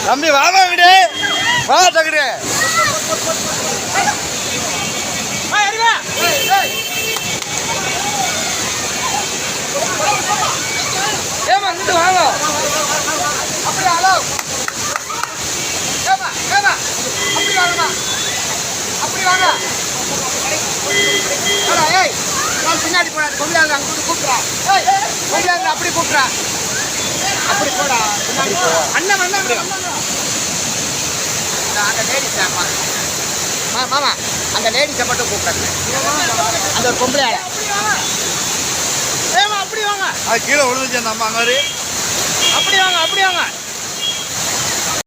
தம்பி வாமா விடு வா தகுடு ஏமா இங்கிட்டு வாங்க அப்படி ஹலோ ஏமா ஏமா அப்படி வாங்கம்மா அப்படி வாங்க ஏய் நான் பின்னாடி போடாது கொண்டாங்க அங்கிட்டு கூப்பிட்றா ஏய் கொண்டாங்க அப்படி கூப்பிட்றா அப்படி போடா அண்ணன் அண்ணன் அந்த லேடிஸ் மாமா அந்த லேடிஸை மட்டும் கூப்பிட்றாங்க அந்த ஒரு பொம்பளை ஏமா அப்படி வாங்க அது கீழே விழுந்துச்சு அந்த அம்மா அங்கே அப்படி வாங்க